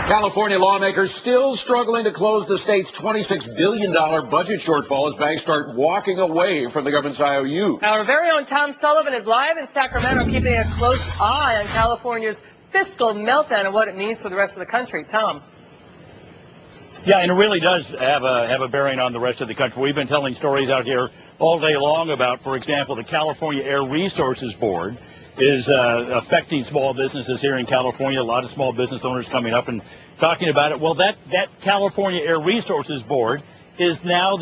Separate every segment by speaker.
Speaker 1: California lawmakers still struggling to close the state's $26 billion budget shortfall as banks start walking away from the government's IOU.
Speaker 2: Our very own Tom Sullivan is live in Sacramento, keeping a close eye on California's fiscal meltdown and what it means for the rest of the country. Tom.
Speaker 3: Yeah, and it really does have a bearing on the rest of the country. We've been telling stories out here all day long about, for example, the California Air Resources Board is affecting small businesses here in California. A lot of small business owners coming up and talking about it. Well, that California Air Resources Board is now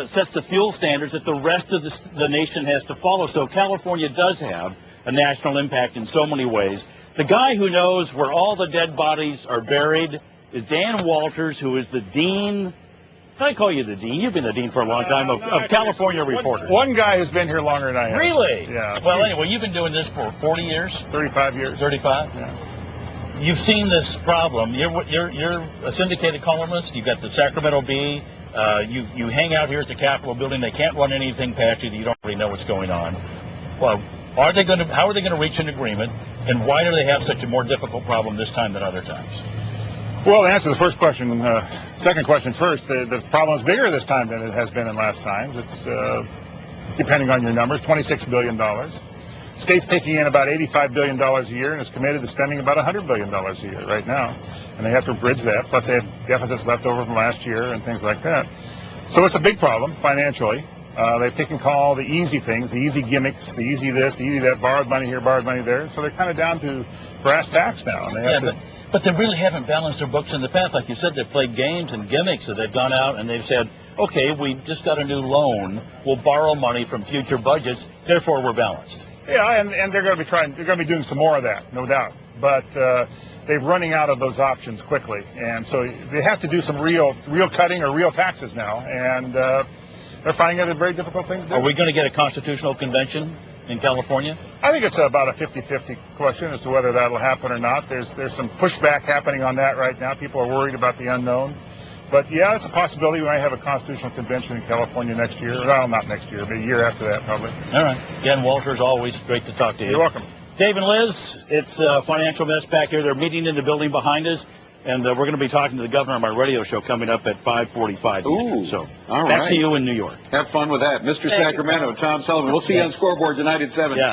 Speaker 3: sets the fuel standards that the rest of the nation has to follow. So California does have a national impact in so many ways. The guy who knows where all the dead bodies are buried is Dan Walters, who is the dean. Can I call you the dean? You've been the dean for a long time of California Reporters.
Speaker 4: One guy has been here longer than I have.
Speaker 3: Really?
Speaker 4: Yeah.
Speaker 3: Well, anyway, you've been doing this for 40 years?
Speaker 4: 35 years.
Speaker 3: 35?
Speaker 4: Yeah.
Speaker 3: You've seen this problem. You're a syndicated columnist. You've got the Sacramento Bee. You hang out here at the Capitol building. They can't run anything past you. You don't really know what's going on. Well, how are they going to reach an agreement, and why do they have such a more difficult problem this time than other times?
Speaker 4: Well, to answer the first question, second question first, the problem is bigger this time than it has been in last times. It's, depending on your numbers, $26 billion. State's taking in about $85 billion a year and is committed to spending about $100 billion a year right now. And they have to bridge that, plus they have deficits left over from last year and things like that. So it's a big problem financially. They've taken all the easy things, the easy gimmicks, the easy this, the easy that, borrowed money here, borrowed money there. So they're kind of down to brass tacks now. And they have
Speaker 3: But they really haven't balanced their books in the past. Like you said, they've played games and gimmicks. So they've gone out and they've said, okay, we just got a new loan. We'll borrow money from future budgets. Therefore, we're balanced.
Speaker 4: Yeah, and they're going to be doing some more of that, no doubt. But they're running out of those options quickly. And so they have to do some real cutting or real taxes now. And they're finding it a very difficult thing to do.
Speaker 3: Are we going to get a constitutional convention in California?
Speaker 4: I think it's about a 50-50 question as to whether that'll happen or not. There's some pushback happening on that right now. People are worried about the unknown. But, yeah, it's a possibility we might have a constitutional convention in California next year. Well, not next year, but a year after that, probably.
Speaker 3: All right. Again, Walters, always great to talk to you.
Speaker 4: You're welcome.
Speaker 3: Dave and Liz, it's Financial Mess back here. They're meeting in the building behind us. And we're going to be talking to the governor on my radio show coming up at 5:45 Eastern. So
Speaker 1: all
Speaker 3: back
Speaker 1: right.
Speaker 3: to you in New York.
Speaker 1: Have fun with that. Mr. Sacramento, Tom Sullivan. We'll see you on Scoreboard tonight at 7.
Speaker 3: Yeah.